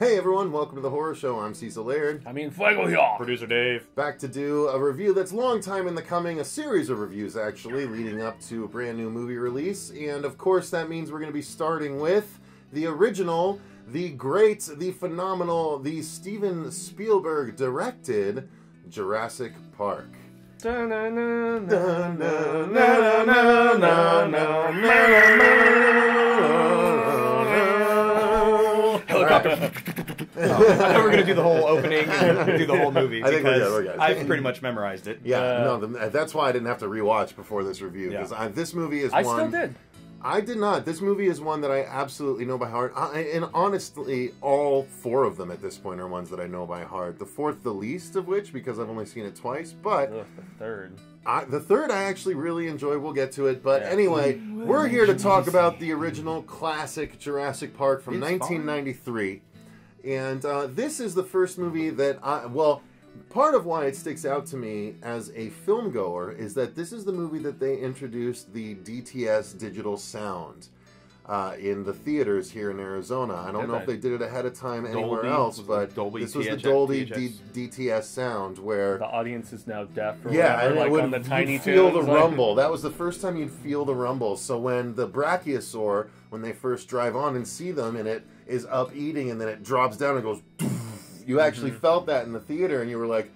Hey everyone, welcome to the Horror Show. I'm Cecil Laird. Fuego here. Producer Dave. Back to do a review that's long time in the coming, a series of reviews actually, leading up to a brand new movie release. And of course that means we're going to be starting with the original, the great, the phenomenal, the Steven Spielberg directed Jurassic Park. Helicopter. I thought we were going to do the whole opening and do the whole movie. I think we're good. I've pretty much memorized it. Yeah, that's why I didn't have to rewatch before this review, because this movie is one... I still did. I did not. This movie is one that I absolutely know by heart. And honestly, all four of them at this point are ones that I know by heart. The fourth, the least of which, because I've only seen it twice. But the third. The third I actually really enjoy. We'll get to it. But anyway, we're here to talk about the original classic Jurassic Park from 1993. And this is the first movie that part of why it sticks out to me as a film goer is that this is the movie that they introduced the DTS digital sound in the theaters here in Arizona. I don't know if they did it ahead of time anywhere else, but this was the Dolby DTS sound where the audience is now deaf. Or and like would, on the tiny feel tunes, the rumble. That was the first time you'd feel the rumble. So when the Brachiosaur, when they first drive on and see them, and it is up eating, and then it drops down and goes, you actually felt that in the theater, and you were like,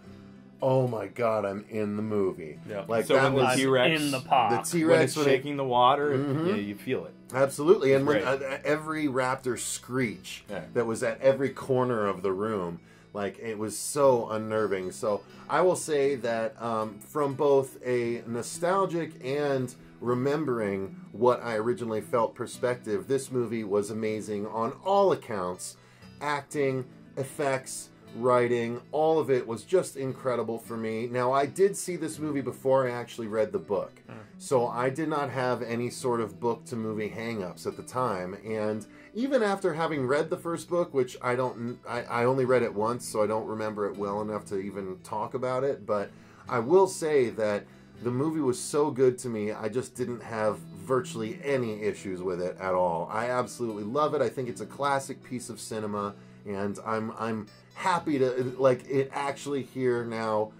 oh my god, I'm in the movie. Yeah. Like so that when was the T-Rex, in the pop. The T-Rex when it's shaking the water, you feel it. Absolutely, and when Right. every raptor screech that was at every corner of the room, like it was so unnerving. So I will say that from both a nostalgic and remembering what I originally felt perspective, this movie was amazing on all accounts. Acting, effects, writing, all of it was just incredible for me. Now, I did see this movie before I actually read the book, so I did not have any sort of book-to-movie hang-ups at the time, and even after having read the first book, which I only read it once, so I don't remember it well enough to even talk about it, but I will say that the movie was so good to me, I just didn't have virtually any issues with it at all. I absolutely love it. I think it's a classic piece of cinema, and I'm happy to, like, it actually here now,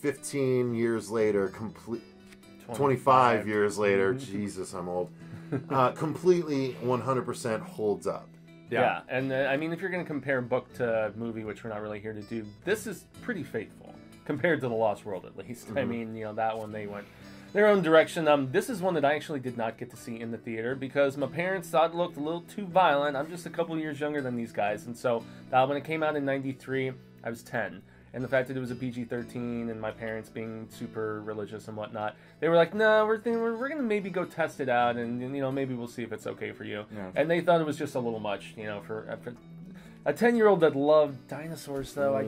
15 years later, 25 years later, Jesus, I'm old, completely 100% holds up. Yeah, and I mean, if you're going to compare book to movie, which we're not really here to do, this is pretty faithful compared to The Lost World, at least. I mean, you know, that one, they went their own direction. This is one that I actually did not get to see in the theater because my parents thought it looked a little too violent. I'm just a couple years younger than these guys, and so when it came out in '93, I was 10. And the fact that it was a PG-13 and my parents being super religious and whatnot, they were like, no, we're going to maybe go test it out and, you know, maybe we'll see if it's okay for you. Yeah. And they thought it was just a little much, you know, for a 10-year-old that loved dinosaurs, though. I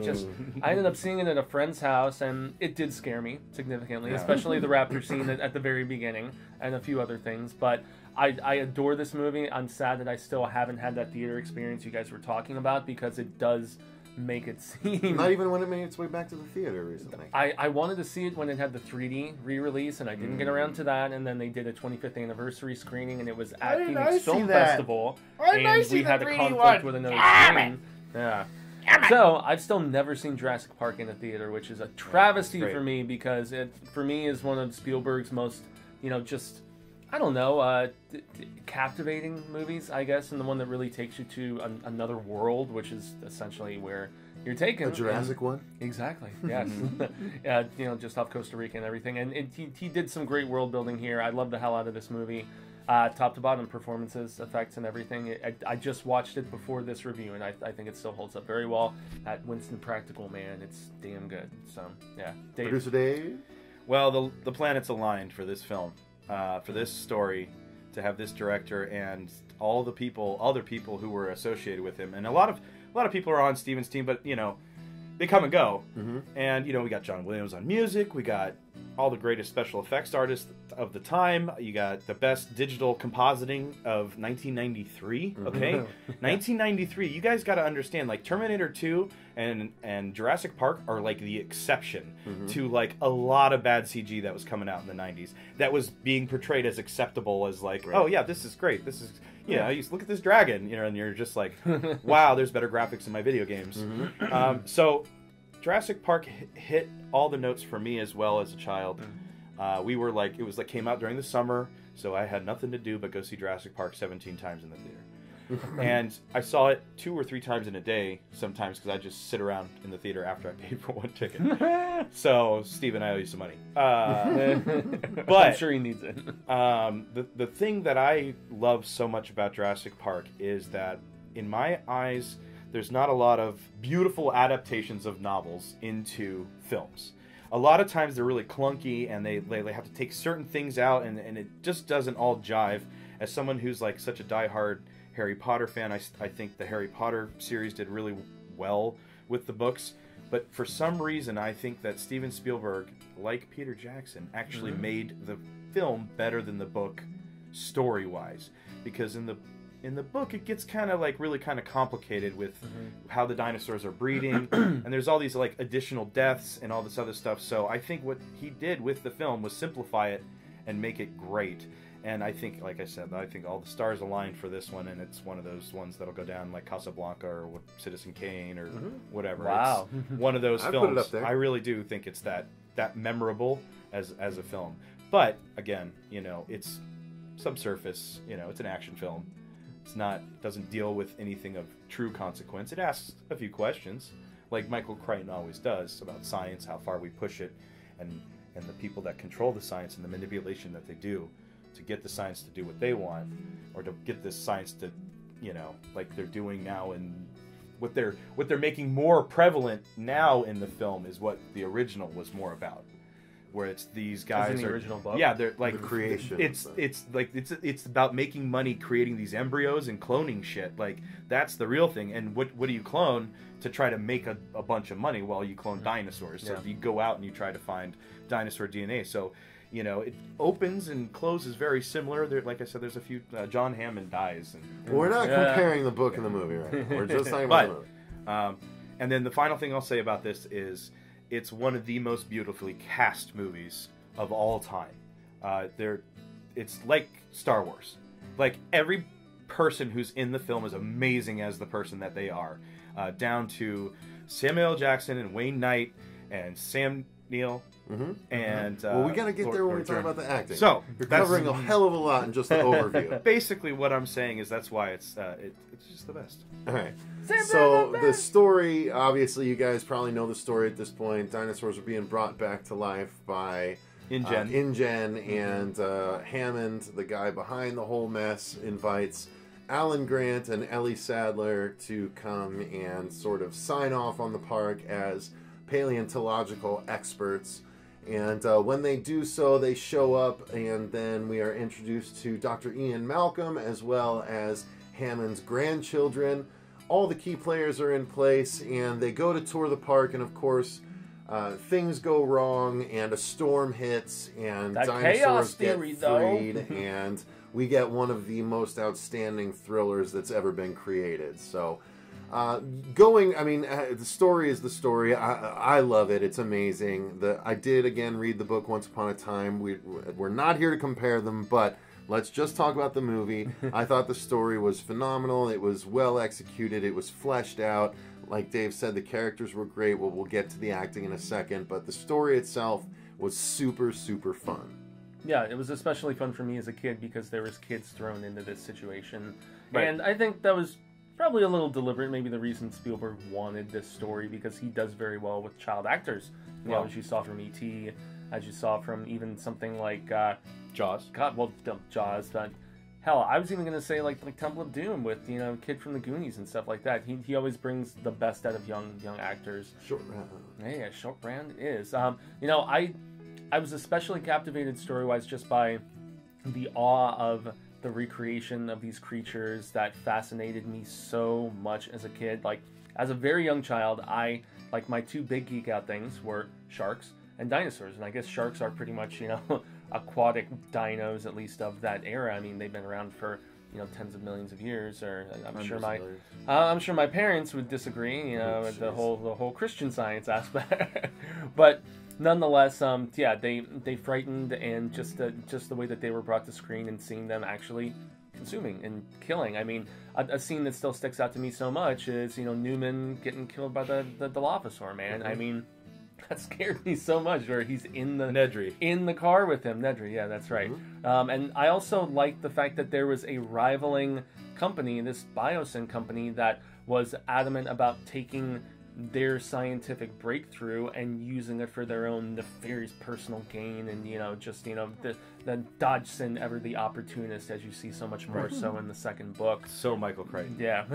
ended up seeing it at a friend's house, and it did scare me significantly, especially the raptor scene at the very beginning and a few other things. But I adore this movie. I'm sad that I still haven't had that theater experience you guys were talking about because it does make it seem... Not even when it made its way back to the theater recently. I wanted to see it when it had the 3D re-release, and I didn't get around to that, and then they did a 25th anniversary screening, and it was at Phoenix Film Festival, and we had a conflict with another screen. Yeah. So, I've still never seen Jurassic Park in a theater, which is a travesty for me, because it, for me, is one of Spielberg's most, you know, just... I don't know, captivating movies, I guess, and the one that really takes you to another world, which is essentially where you're taken. A Jurassic one? Exactly, yes. You know, just off Costa Rica and everything. And he did some great world building here. I love the hell out of this movie. Top to bottom, performances, effects, and everything. I just watched it before this review, and I think it still holds up very well. That Winston Practical, man, it's damn good. So, yeah. Dave. Producer Dave? Well, the planets aligned for this film. For this story, to have this director and all the other people who were associated with him, and a lot of people are on Steven's team, but you know, they come and go. And you know, we got John Williams on music, we got all the greatest special effects artists of the time. You got the best digital compositing of 1993. Okay, 1993. You guys got to understand, like Terminator 2 and Jurassic Park are like the exception to like a lot of bad CG that was coming out in the 90s. That was being portrayed as acceptable as like, oh yeah, this is great. This is, you know, you look at this dragon, you know, and you're just like, wow, there's better graphics in my video games. So Jurassic Park hit all the notes for me as well as a child. We were like, it was like came out during the summer, so I had nothing to do but go see Jurassic Park 17 times in the theater. And I saw it 2 or 3 times in a day sometimes because I just sit around in the theater after I paid for one ticket. So Steve and I owe you some money. But I'm sure he needs it. The thing that I love so much about Jurassic Park is that, in my eyes, there's not a lot of beautiful adaptations of novels into films. A lot of times they're really clunky and they have to take certain things out and it just doesn't all jive. As someone who's like such a diehard Harry Potter fan, I think the Harry Potter series did really well with the books. But for some reason, I think that Steven Spielberg, like Peter Jackson, actually made the film better than the book story-wise. Because in the book, it gets kind of like really kind of complicated with how the dinosaurs are breeding, and there's all these like additional deaths and all this other stuff. So I think what he did with the film was simplify it and make it great. And I think, like I said, I think all the stars aligned for this one, and it's one of those ones that'll go down like Casablanca or Citizen Kane or whatever. Wow. It's one of those I'd films. put it up there. I really do think it's that memorable as a film. But again, you know, it's subsurface. You know, it's an action film. It's not, doesn't deal with anything of true consequence. It asks a few questions, like Michael Crichton always does, about science, how far we push it, and the people that control the science and the manipulation that they do to get the science to do what they want, or to get this science to, you know, like they're doing now, and what they're making more prevalent now in the film is what the original was more about. Where it's these guys in the are, original book? yeah, they're like The creation. It's about making money creating these embryos and cloning shit. Like that's the real thing. And what do you clone to try to make a bunch of money? Well, you clone dinosaurs. So you go out and you try to find dinosaur DNA. So, you know, it opens and closes very similar. There, like I said, there's a few. John Hammond dies. And We're not comparing the book and the movie right now. We're just talking about the movie. And then the final thing I'll say about this is, it's one of the most beautifully cast movies of all time. It's like Star Wars. Like every person who's in the film is amazing as the person that they are. Down to Samuel L. Jackson and Wayne Knight and Sam Neill. And well, we got to get there when we talk about the acting. So you're covering a hell of a lot in just the overview. Basically, what I'm saying is that's why it's just the best. All right. So the story, obviously, you guys probably know the story at this point. Dinosaurs are being brought back to life by InGen, and Hammond, the guy behind the whole mess, invites Alan Grant and Ellie Sadler to come and sort of sign off on the park as paleontological experts. And when they do so, they show up, and then we are introduced to Dr. Ian Malcolm as well as Hammond's grandchildren. All the key players are in place, and they go to tour the park, and of course, things go wrong, and a storm hits, and that dinosaurs get theory, freed, and we get one of the most outstanding thrillers that's ever been created. So, the story is the story. I love it. It's amazing. I did, again, read the book Once Upon a Time. We're not here to compare them, but let's just talk about the movie. I thought the story was phenomenal. It was well executed. It was fleshed out. Like Dave said, the characters were great. Well, we'll get to the acting in a second, but the story itself was super, super fun. Yeah, it was especially fun for me as a kid because there was kids thrown into this situation. Right. And I think that was probably a little deliberate, maybe the reason Spielberg wanted this story, because he does very well with child actors. You know, as you saw from E.T., as you saw from even something like Jaws. Jaws, but hell, I was even going to say like Temple of Doom with, you know, Kid from the Goonies and stuff like that. He always brings the best out of young actors. Short Brand is. You know, I was especially captivated story-wise just by the awe of the recreation of these creatures that fascinated me so much as a kid. Like, as a very young child, my two big geek out things were sharks and dinosaurs. And I guess sharks are pretty much, you know, aquatic dinos, at least of that era. I mean, they've been around for, you know, tens of millions of years. Or I'm sure my parents would disagree, you know, with the whole Christian Science aspect. But nonetheless, yeah, they frightened, and just the way that they were brought to screen and seeing them actually consuming and killing. I mean, a scene that still sticks out to me so much is, you know, Newman getting killed by the Dilophosaur, man. I mean, that scared me so much, where he's in the car with him. Nedry, yeah, that's right. And I also liked the fact that there was a rivaling company, this Biosyn company, that was adamant about taking their scientific breakthrough and using it for their own nefarious personal gain, and, you know, just, you know, the Dodgson, ever the opportunist, as you see so much more so in the second book. So Michael Crichton. Yeah.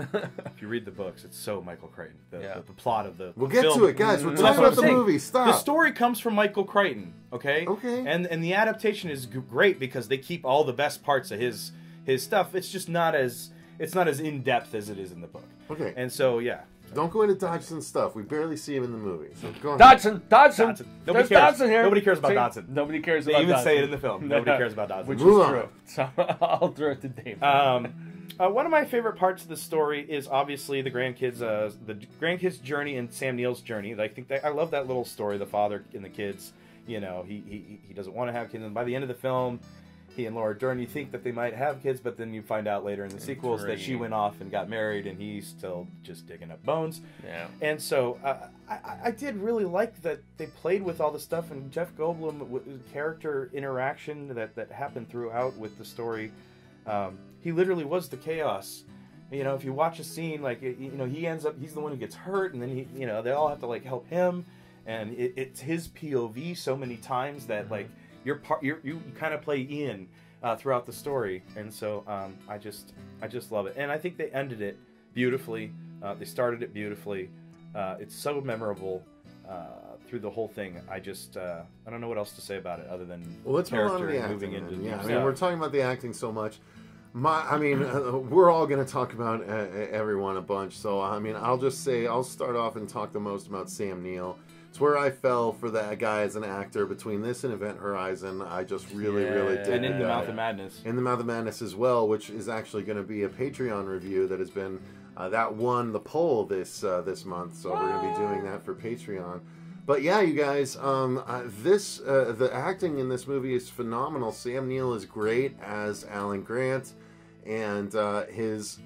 If you read the books, it's so Michael Crichton. The plot of the We'll get film. to it, guys. We're talking about the movie. Stop. The story comes from Michael Crichton, okay? Okay. And the adaptation is great because they keep all the best parts of his stuff. It's just not as in-depth as it is in the book. Okay. And so, yeah. Don't go into Dodgson stuff. We barely see him in the movie. So go ahead. Dodgson. Nobody cares. Dodgson here. Nobody cares about Dodgson. Nobody cares They about even Dodgson. say it in the film. Nobody cares about Dodgson. Which Move is on. true. So I'll throw it to Dave. One of my favorite parts of the story is obviously the grandkids' journey and Sam Neill's journey. I think I love that little story. The father and the kids. You know, he doesn't want to have kids, and by the end of the film, he and Laura Dern, you think that they might have kids, but then you find out later in the sequels that she went off and got married, and he's still just digging up bones. Yeah. And so I did really like that they played with all the stuff, and Jeff Goldblum, character interaction that happened throughout with the story. He literally was the chaos. You know, if you watch a scene, like, you know, he's the one who gets hurt, and then they all have to, like, help him, and it's his POV so many times that, like, you kind of play in throughout the story, and so I just love it, and I think they ended it beautifully. They started it beautifully. It's so memorable through the whole thing. I don't know what else to say about it other than let's move on to the moving acting. into I mean, we're talking about the acting so much. We're all going to talk about everyone a bunch. So I mean, I'll start off and talk the most about Sam Neill. It's where I fell for that guy as an actor. Between this and Event Horizon, I just really did. And In the Mouth of Madness. In the Mouth of Madness as well, which is actually going to be a Patreon review that has been that won the poll this month. So we're going to be doing that for Patreon. But yeah, you guys, the acting in this movie is phenomenal. Sam Neill is great as Alan Grant, and his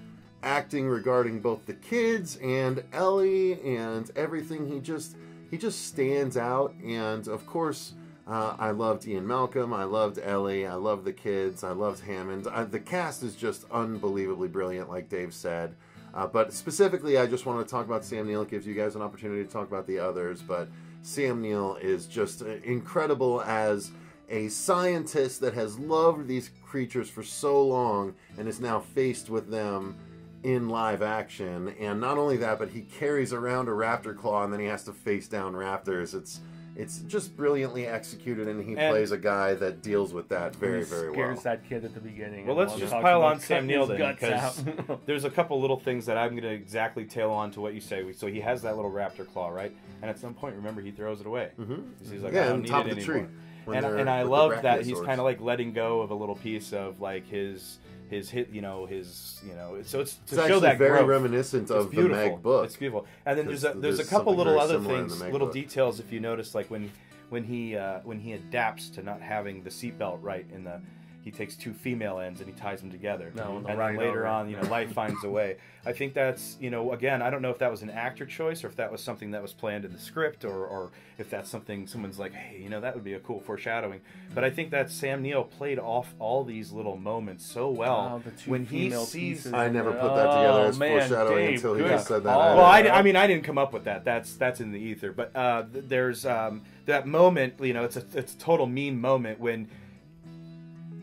acting regarding both the kids and Ellie and everything, he just stands out. And of course, I loved Ian Malcolm, I loved Ellie, I loved the kids, I loved Hammond. The cast is just unbelievably brilliant, like Dave said. But specifically, I just want to talk about Sam Neill. It gives you guys an opportunity to talk about the others, but Sam Neill is just incredible as a scientist that has loved these creatures for so long and is now faced with them in live action. And not only that, but he carries around a raptor claw and then he has to face down raptors. It's just brilliantly executed, and he plays a guy that deals with that very well. Scares that kid at the beginning. Well, let's just pile on Sam Neill then, because there's a couple little things that I'm going to exactly tail on to what you say. So he has that little raptor claw, right? And at some point, remember, he throws it away. He's like, I don't need it anymore. And I love that he's kind of like letting go of a little piece of like his hit, so it's to show that very growth. Reminiscent of the Meg book. It's beautiful. And then there's a couple little other things, little details if you notice, like when he adapts to not having the seatbelt right in the. He takes two female ends and he ties them together. And then later on, life finds a way. I think that's, again, I don't know if that was an actor choice or if that was something that was planned in the script or if that's something someone's like, hey, that would be a cool foreshadowing. But I think that Sam Neill played off all these little moments so well. When he sees... I never put that together as foreshadowing until he just said that. Well, I didn't come up with that. That's in the ether. But there's that moment, it's a total meme moment when...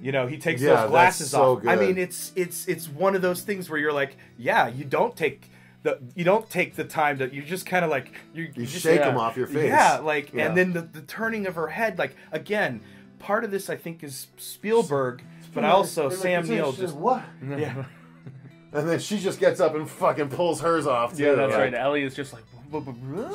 he takes those glasses off. Good. I mean, it's one of those things where you're like, yeah, you don't take the time to. You just kind of like you just shake them off your face. Yeah, and then the turning of her head, like again, part of this I think is Spielberg, but also Sam Neill just what? Yeah. And then she just gets up and fucking pulls hers off too. Yeah, that's right. Ellie is just like,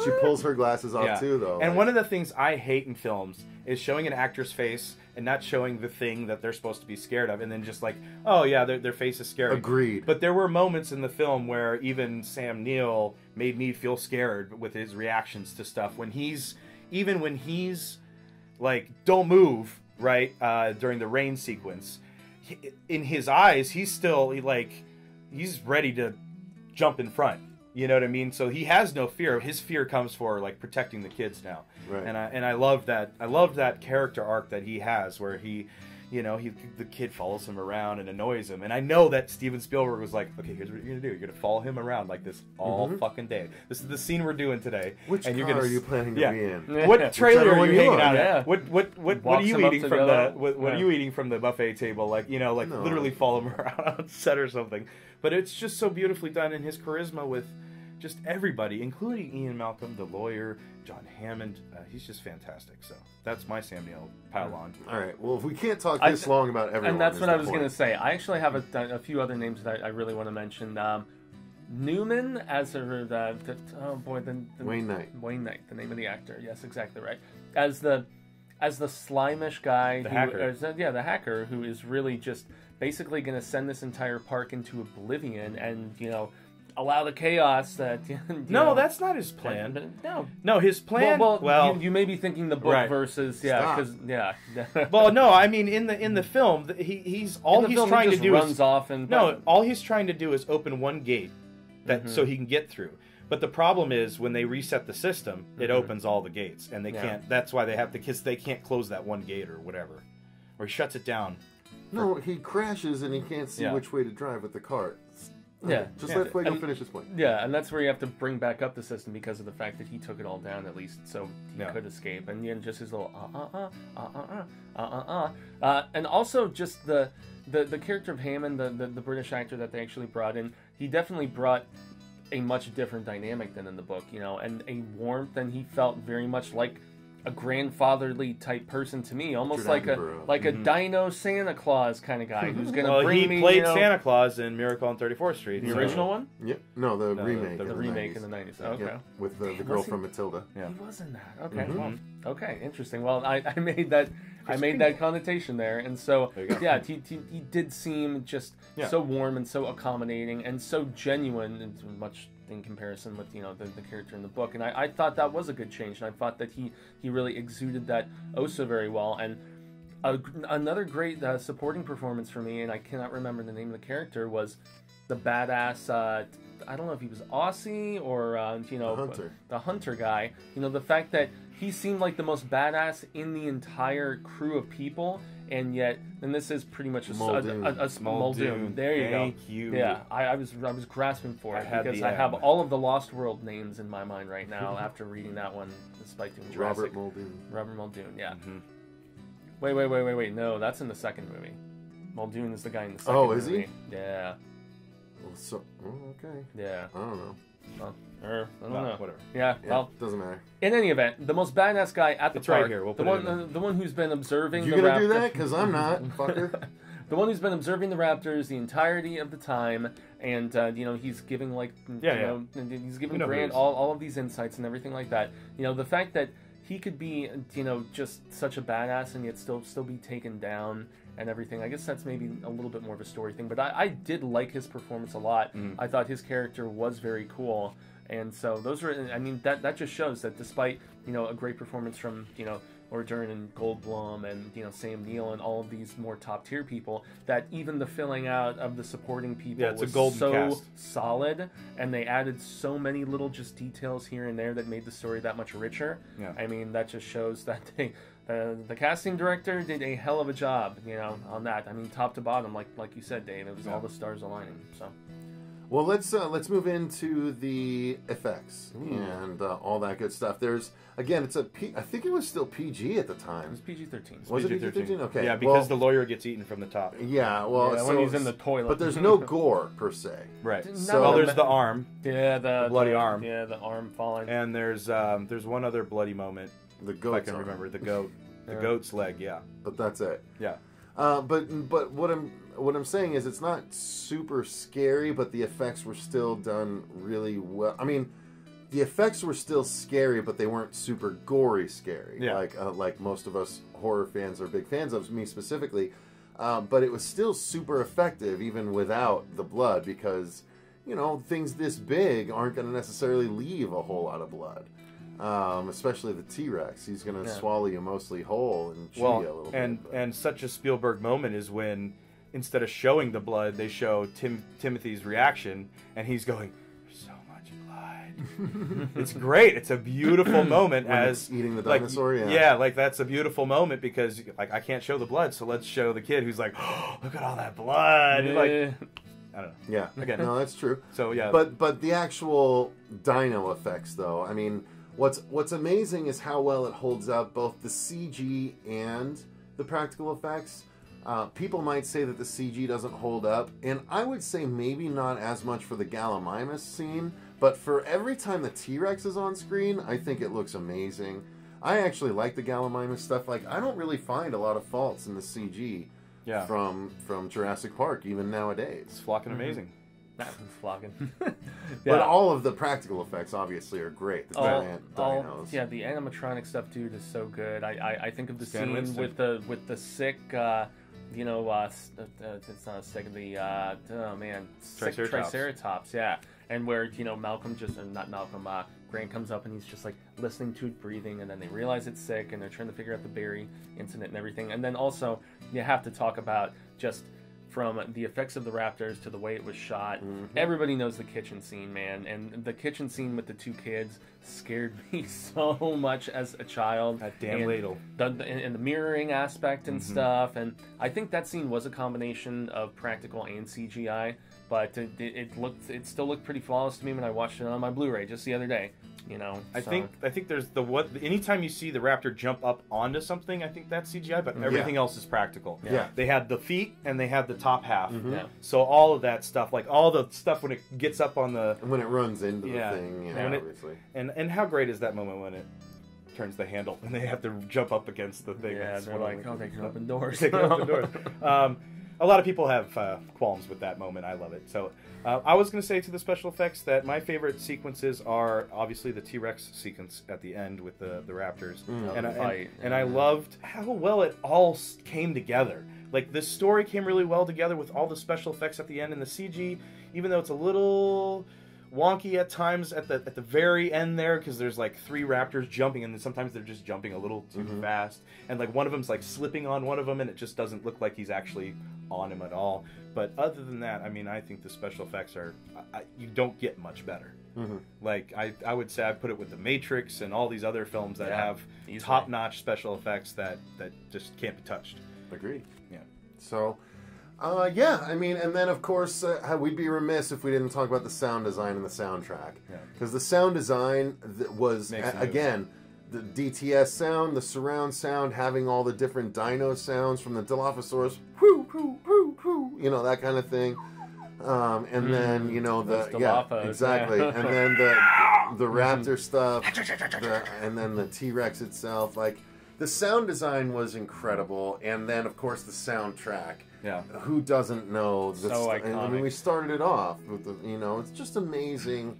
She pulls her glasses off too, though. And one of the things I hate in films is showing an actor's face and not showing the thing that they're supposed to be scared of, and then just like, oh yeah, their face is scary. Agreed. But there were moments in the film where even Sam Neill made me feel scared with his reactions to stuff. When he's like, don't move, right, during the rain sequence, in his eyes, he's still he's ready to jump in front. You know what I mean? So he has no fear. His fear comes for like protecting the kids now. Right. And I love that. I love that character arc that he has, where the kid follows him around and annoys him. And I know that Steven Spielberg was like, okay, here's what you're gonna do. You're gonna follow him around like this all fucking day. This is the scene we're doing today. Which and car are you planning to be in? What trailer are you hanging out Yeah. at? What are you eating from what are you eating from the buffet table? Literally follow him around on set or something. But it's just so beautifully done, and his charisma with just everybody, including Ian Malcolm, the lawyer, John Hammond. He's just fantastic. So that's my Sam Neill pile on. All right. Well, if we can't talk this long about everyone, and that's what I was going to say. I actually have a few other names that I really want to mention. Newman as Wayne Knight. Wayne Knight, the name of the actor. Yes, exactly right. As the slimish guy, the hacker. The hacker who is really just basically going to send this entire park into oblivion, and allow the chaos that. That's not his plan. No, his plan. Well, you may be thinking the book right. versus because Well, no, I mean in the film, he's trying to do runs off and all he's trying to do is open one gate so he can get through. But the problem is when they reset the system, it opens all the gates, and they can't. That's why they have to kiss. They can't close that one gate or whatever, or he shuts it down. No, he crashes and he can't see which way to drive with the cart. Yeah, let Fuego finish his point. Yeah, and that's where you have to bring back up the system because of the fact that he took it all down, at least, so he could escape. And just his little and also just the character of Hammond, the British actor that they actually brought in, he definitely brought a much different dynamic than in the book, and a warmth, and he felt very much like a grandfatherly type person to me, almost like a dino Santa Claus kind of guy who's going to bring me. He played Santa Claus in Miracle on 34th Street. The original one? Yep. No, the remake. The remake in the 90s. Okay. Yep. With the girl from Matilda. Yeah. He was in that. Okay. Well, okay. Interesting. Well, I made that. I made that connotation there, and so he did seem just so warm and so accommodating and so genuine, and much in comparison with the character in the book. And I thought that was a good change, and I thought that he really exuded that so very well. And another great supporting performance for me, and I cannot remember the name of the character, was the badass. I don't know if he was Aussie or the hunter guy. The fact that he seemed like the most badass in the entire crew of people, and yet, and this is pretty much a Muldoon. There you go. Thank you. Yeah, I was grasping for it because I have all of the Lost World names in my mind right now after reading that one, despite doing Jurassic. Robert Muldoon. Yeah. Mm-hmm. Wait. No, that's in the second movie. Muldoon is the guy in the second movie. Oh, is he? Yeah. Okay. Yeah. I don't know. Well, I don't know. Whatever. Yeah. Well, doesn't matter. In any event, the most badass guy at the park. Right here. We'll the one who's been observing. You gonna do that? Because I'm not, fucker. The one who's been observing the raptors the entirety of the time, and he's giving he's giving Grant all of these insights and everything like that. The fact that he could be just such a badass and yet still be taken down and everything. I guess that's maybe a little bit more of a story thing, but I did like his performance a lot. I thought his character was very cool, and so those were. I mean, that just shows that despite a great performance from Ordern and Goldblum and Sam Neill and all of these more top tier people, that even the filling out of the supporting people was so cast. Solid, and they added so many little just details here and there that made the story that much richer. Yeah. I mean, that just shows that the casting director did a hell of a job, on that. I mean, top to bottom, like you said, Dave, it was all the stars aligning. So. Well, let's move into the effects and all that good stuff. There's again, I think it was still PG at the time. It was PG-13. Was it PG-13? Okay. Yeah, because the lawyer gets eaten from the top. Yeah, well, when he's in the toilet. But there's no gore per se. Right. So there's the arm. Yeah, the bloody arm. Yeah, the arm falling. And there's one other bloody moment. The goat. I can remember the goat. The goat's leg. Yeah. But that's it. Yeah. But what I'm saying is it's not super scary, but the effects were still done really well. I mean, the effects were still scary, but they weren't super gory scary. Yeah. Like most of us horror fans are big fans of, me specifically. But it was still super effective even without the blood because, you know, things this big aren't going to necessarily leave a whole lot of blood. Especially the T-Rex. He's going to swallow you mostly whole and chew you a little bit. And such a Spielberg moment is when, instead of showing the blood, they show Timothy's reaction, and he's going, "There's so much blood." It's great. It's a beautiful moment When as it's eating the dinosaur. like that's a beautiful moment because like I can't show the blood, so let's show the kid who's like, "Oh, look at all that blood." Like, I don't know. Yeah. Again. No, that's true. So yeah. But the actual dino effects, though, I mean, what's amazing is how well it holds up, both the CG and the practical effects. People might say that the CG doesn't hold up, and I would say maybe not as much for the Gallimimus scene, but for every time the T-Rex is on screen, I think it looks amazing. I actually like the Gallimimus stuff. Like, I don't really find a lot of faults in the CG from Jurassic Park, even nowadays. It's fucking amazing. That was flocking. But all of the practical effects obviously are great. The giant dinos. Yeah, the animatronic stuff, dude, is so good. I think of the Stan scene Winston. with the sick, it's not a sick, sick Triceratops, yeah. And where, you know, Malcolm not Malcolm, Grant comes up and he's just like listening to it breathing, and then they realize it's sick and they're trying to figure out the berry incident and everything. And then also, you have to talk about just from the effects of the raptors to the way it was shot. Everybody knows the kitchen scene, man. And the kitchen scene with the two kids scared me so much as a child. That damn ladle. And the mirroring aspect and stuff. And I think that scene was a combination of practical and CGI. But it still looked pretty flawless to me when I watched it on my Blu-ray just the other day. You know, I think there's anytime you see the raptor jump up onto something, I think that's CGI, but everything else is practical. Yeah. They had the feet and they had the top half. Yeah. So all of that stuff, like all the stuff when it gets up on the when it runs into the thing, obviously. And how great is that moment when it turns the handle and they have to jump up against the thing? Yeah, they're like, oh, they can open doors. They can open doors. A lot of people have qualms with that moment. I love it. So I was going to say to the special effects that my favorite sequences are obviously the T-Rex sequence at the end with the raptors. And I loved how well it all came together. Like, this story came really well together with all the special effects at the end, and the CG, even though it's a little wonky at times at the very end there, because there's like 3 raptors jumping, and then sometimes they're just jumping a little too fast, and like one of them's like slipping on one of them, and it just doesn't look like he's actually on him at all. But other than that, I mean, I think the special effects are you don't get much better. Like I would say I put it with The Matrix and all these other films that have top-notch special effects that just can't be touched. Agreed. Yeah. So I mean, and then of course we'd be remiss if we didn't talk about the sound design and the soundtrack, because the sound design was again the DTS sound, the surround sound, having all the different dino sounds from the Dilophosaurus, whoo, whoo, whoo, whoo, you know, that kind of thing, and then you know exactly, and then the raptor stuff, and then the T-Rex itself, like. The sound design was incredible, and then, of course, the soundtrack. Yeah. Who doesn't know this? So iconic. I mean, we started it off with it's just amazing,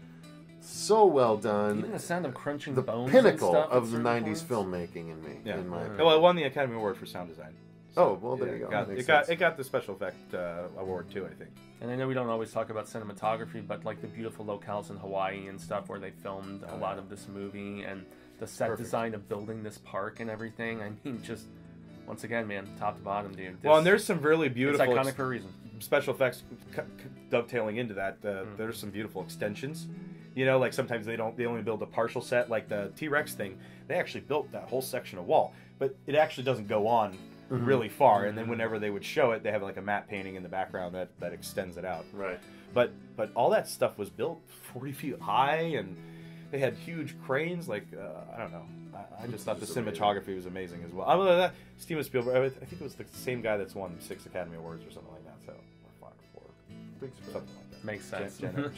so well done. Even the sound of crunching the bones pinnacle and stuff of the at '90s certain filmmaking in me. Yeah. In my Well, it won the Academy Award for sound design. So, well, there you go. It got the special effect award too, I think. And I know we don't always talk about cinematography, but like the beautiful locales in Hawaii and stuff where they filmed a lot of this movie, and the set design of building this park and everything. I mean, just once again, man, top to bottom, dude. Well, and there's some really beautiful it's iconic for a reason. Special effects dovetailing into that. There's some beautiful extensions. You know, like sometimes they only build a partial set. Like the T-Rex thing, they actually built that whole section of wall, but it actually doesn't go on really far. And then whenever they would show it, they have like a matte painting in the background that extends it out. Right. But all that stuff was built 40 feet high, and they had huge cranes. Like I don't know. I just thought the cinematography was amazing as well. Other than that, Steven Spielberg. I think it was the same guy that's won 6 Academy Awards or something like that. So or 5 or 4, something like that. Makes sense. Jen.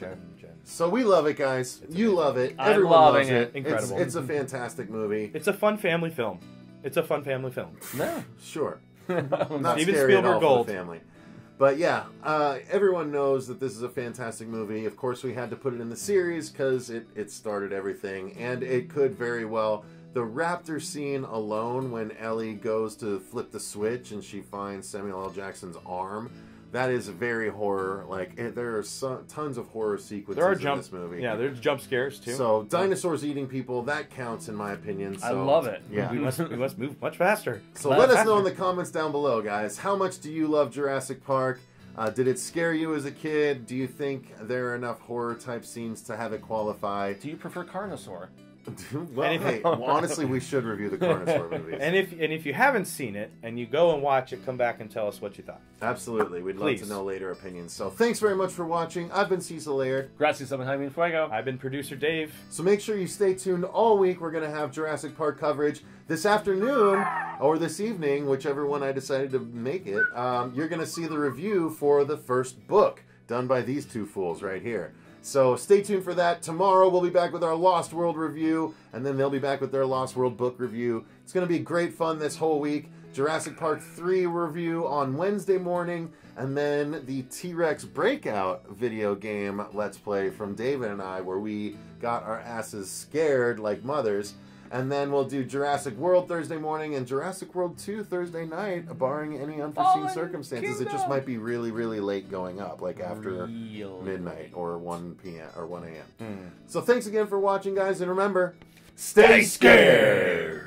So we love it, guys. You love it. I'm Everyone loving loves it. Incredible. It's a fantastic movie. It's a fun family film. No. Sure. I'm Not Steven scary at all Spielberg for Gold. the family. But yeah, everyone knows that this is a fantastic movie. Of course, we had to put it in the series because it started everything, and it could very well. The raptor scene alone, when Ellie goes to flip the switch and she finds Samuel L. Jackson's arm, that is very horror. Like, there are tons of horror sequences in this movie. Yeah, there's jump scares too. So dinosaurs eating people, that counts in my opinion. So, I love it. Yeah, we must move much faster. So let us know in the comments down below, guys. How much do you love Jurassic Park? Did it scare you as a kid? Do you think there are enough horror type scenes to have it qualify? Do you prefer Carnosaur? Well, hey, honestly, we should review the Carnosaur movies. And if you haven't seen it and you go and watch it, come back and tell us what you thought. Absolutely, we'd love to know later opinions. So thanks very much for watching. I've been Cecil Laird. Gracias, Jaime and Fuego. I've been producer Dave. So make sure you stay tuned all week. We're going to have Jurassic Park coverage this afternoon or this evening, whichever one I decided to make it. You're going to see the review for the first book done by these two fools right here. So stay tuned for that. Tomorrow we'll be back with our Lost World review, and then they'll be back with their Lost World book review. It's going to be great fun this whole week. Jurassic Park 3 review on Wednesday morning, and then the T-Rex Breakout video game Let's Play from David and I, where we got our asses scared like mothers. And then we'll do Jurassic World Thursday morning and Jurassic World 2 Thursday night, barring any unforeseen circumstances. It just might be really, really late going up, like after midnight or 1 p.m. or 1 a.m. So thanks again for watching, guys, and remember, stay scared!